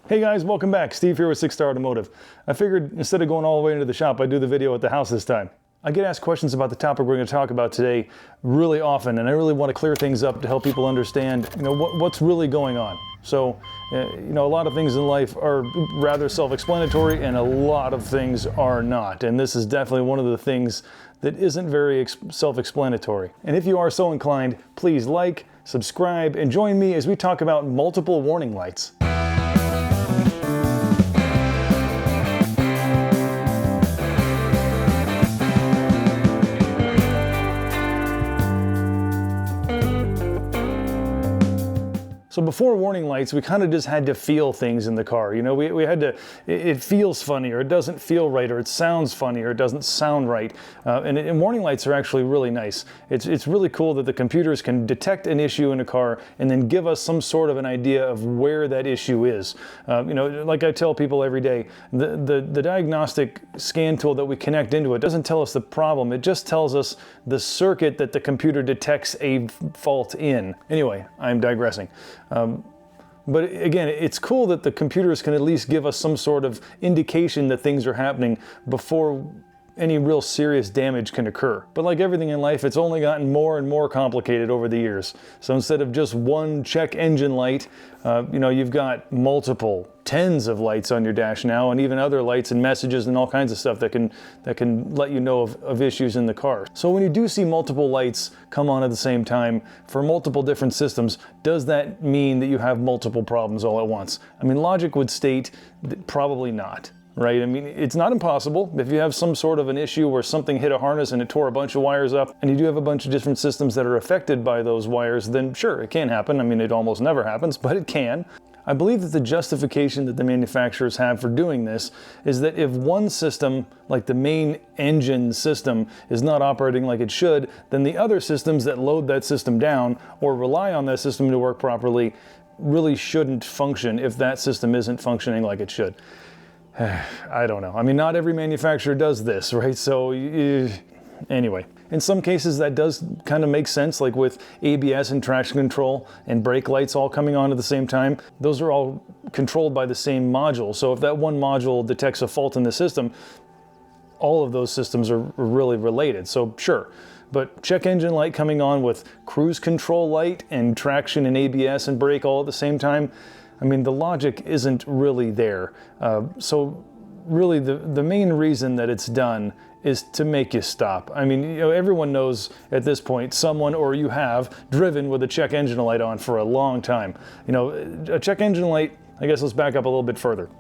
Hey guys, welcome back. Steve here with 6-Star Automotive. I figured instead of going all the way into the shop, I'd do the video at the house this time. I get asked questions about the topic we're going to talk about today really often, and I really want to clear things up to help people understand, what's really going on. So, a lot of things in life are rather self-explanatory, and a lot of things are not. And this is definitely one of the things that isn't very self-explanatory. And if you are so inclined, please like, subscribe, and join me as we talk about multiple warning lights. So before warning lights, we kind of just had to feel things in the car. We had to, it feels funny, or it doesn't feel right, or it sounds funny, or it doesn't sound right. And warning lights are actually really nice. It's really cool that the computers can detect an issue in a car and then give us some sort of an idea of where that issue is. Like I tell people every day, the diagnostic scan tool that we connect into it doesn't tell us the problem. It just tells us the circuit that the computer detects a fault in. Anyway, I'm digressing. But again, it's cool that the computers can at least give us some sort of indication that things are happening before any real serious damage can occur. But like everything in life, it's only gotten more and more complicated over the years. So instead of just one check engine light, you've got multiple, tens of lights on your dash now, and even other lights and messages and all kinds of stuff that can let you know of issues in the car. So when you do see multiple lights come on at the same time for multiple different systems, does that mean that you have multiple problems all at once? I mean, logic would state that probably not. Right? I mean, it's not impossible. If you have some sort of an issue where something hit a harness and it tore a bunch of wires up, and you do have a bunch of different systems that are affected by those wires, then sure, it can happen. I mean, it almost never happens, but it can. I believe that the justification that the manufacturers have for doing this is that if one system, like the main engine system, is not operating like it should, then the other systems that load that system down or rely on that system to work properly really shouldn't function if that system isn't functioning like it should. I don't know. I mean, not every manufacturer does this, right? So anyway, in some cases that does kind of make sense, like with ABS and traction control and brake lights all coming on at the same time. Those are all controlled by the same module. So if that one module detects a fault in the system, all of those systems are really related. So sure. But check engine light coming on with cruise control light and traction and ABS and brake all at the same time, I mean, the logic isn't really there. So really the main reason that it's done is to make you stop. I mean, everyone knows at this point someone or you have driven with a check engine light on for a long time. A check engine light, I guess let's back up a little bit further.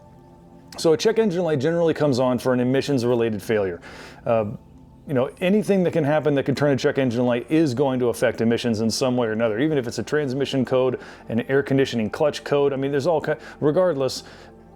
So a check engine light generally comes on for an emissions related failure. Anything that can happen that can turn a check engine light is going to affect emissions in some way or another, even if it's a transmission code, an air conditioning clutch code. I mean, there's all kinds, regardless,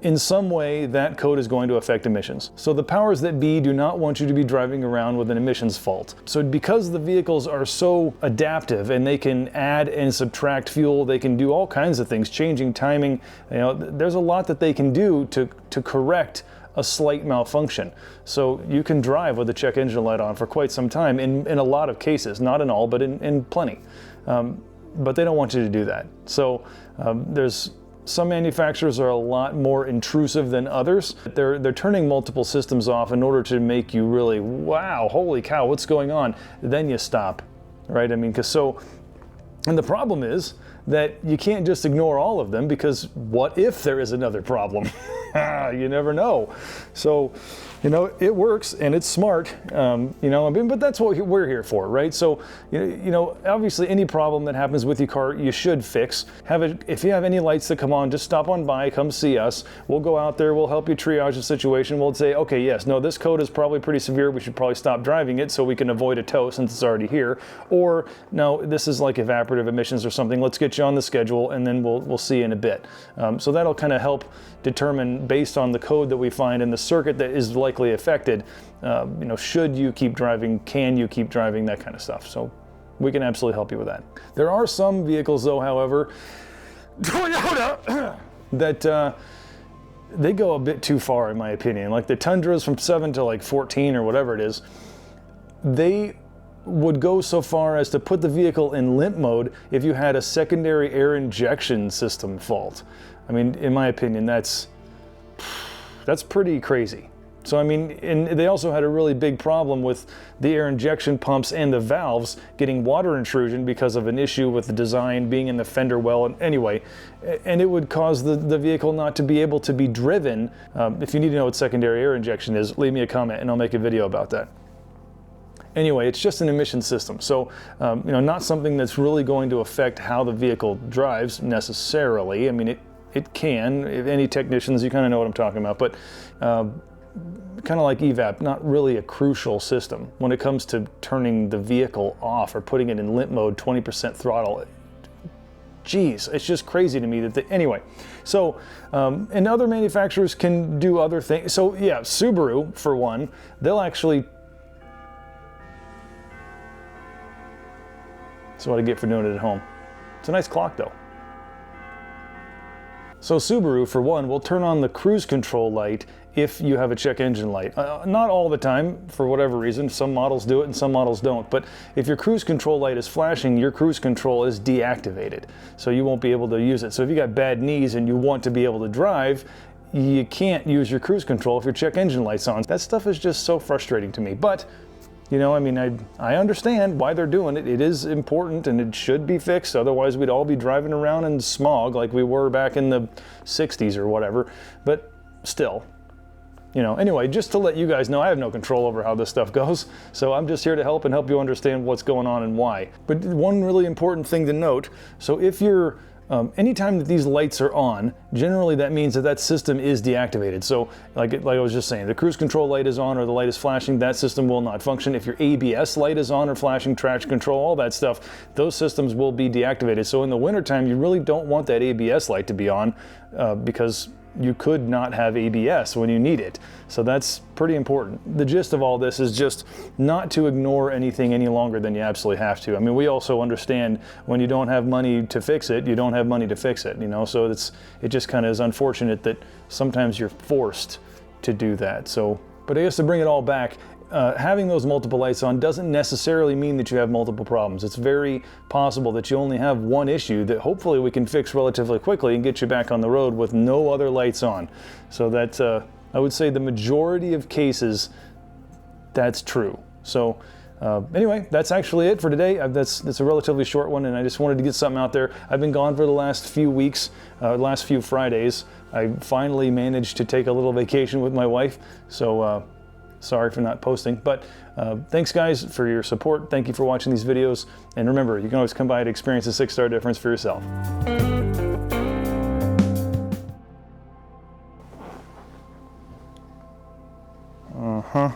in some way that code is going to affect emissions. So the powers that be do not want you to be driving around with an emissions fault. So because the vehicles are so adaptive and they can add and subtract fuel, they can do all kinds of things, changing timing, there's a lot that they can do to correct a slight malfunction. So you can drive with a check engine light on for quite some time in a lot of cases, not in all, but in plenty. But they don't want you to do that. So there's some manufacturers are a lot more intrusive than others. They're turning multiple systems off in order to make you really, wow, holy cow, what's going on? Then you stop, right? I mean, and the problem is that you can't just ignore all of them, because what if there is another problem? You never know. So, it works and it's smart, but that's what we're here for, right? So, obviously any problem that happens with your car, you should fix. If you have any lights that come on, just stop on by, come see us. We'll go out there, we'll help you triage the situation. We'll say, okay, yes, no, this code is probably pretty severe. We should probably stop driving it so we can avoid a tow since it's already here. Or, no, this is like evaporative emissions or something. Let's get you on the schedule and then we'll see you in a bit. So that'll kind of help determine, based on the code that we find and the circuit that is likely affected, should you keep driving, can you keep driving, that kind of stuff. So we can absolutely help you with that. There are some vehicles though, however, that they go a bit too far in my opinion. Like the Tundras from 7 to like 14 or whatever it is, they would go so far as to put the vehicle in limp mode if you had a secondary air injection system fault. I mean, in my opinion, that's pretty crazy. So I mean, and they also had a really big problem with the air injection pumps and the valves getting water intrusion because of an issue with the design being in the fender well. And anyway, and it would cause the vehicle not to be able to be driven. If you need to know what secondary air injection is, leave me a comment and I'll make a video about that. Anyway, it's just an emission system, so not something that's really going to affect how the vehicle drives necessarily. I mean, it can. If any technicians, you kind of know what I'm talking about, but kind of like EVAP, not really a crucial system when it comes to turning the vehicle off or putting it in limp mode, 20% throttle. Geez, it's just crazy to me that anyway. So, and other manufacturers can do other things. So yeah, Subaru, for one, they'll actually, that's what I get for doing it at home. It's a nice clock though. So Subaru, for one, will turn on the cruise control light if you have a check engine light. Not all the time, for whatever reason. Some models do it and some models don't. But if your cruise control light is flashing, your cruise control is deactivated. So you won't be able to use it. So if you got bad knees and you want to be able to drive, you can't use your cruise control if your check engine light's on. That stuff is just so frustrating to me. But I mean, I understand why they're doing it. It is important and it should be fixed. Otherwise, we'd all be driving around in smog like we were back in the 60s or whatever. But still, anyway, just to let you guys know, I have no control over how this stuff goes. So I'm just here to help you understand what's going on and why. But one really important thing to note, so if you're anytime that these lights are on, generally that means that system is deactivated. So like I was just saying, the cruise control light is on or the light is flashing, that system will not function. If your ABS light is on or flashing, traction control, all that stuff, those systems will be deactivated. So in the wintertime, you really don't want that ABS light to be on because you could not have ABS when you need it. So that's pretty important. The gist of all this is just not to ignore anything any longer than you absolutely have to. I mean, we also understand when you don't have money to fix it, you don't have money to fix it, so it just kind of is unfortunate that sometimes you're forced to do that. So, but I guess to bring it all back, having those multiple lights on doesn't necessarily mean that you have multiple problems. It's very possible that you only have one issue that hopefully we can fix relatively quickly and get you back on the road with no other lights on. So that's, I would say the majority of cases, that's true. So anyway, that's actually it for today. That's a relatively short one, and I just wanted to get something out there. I've been gone for the last few weeks, last few Fridays. I finally managed to take a little vacation with my wife, so sorry for not posting, but thanks guys for your support. Thank you for watching these videos. And remember, you can always come by to experience a 6-star difference for yourself. Uh-huh.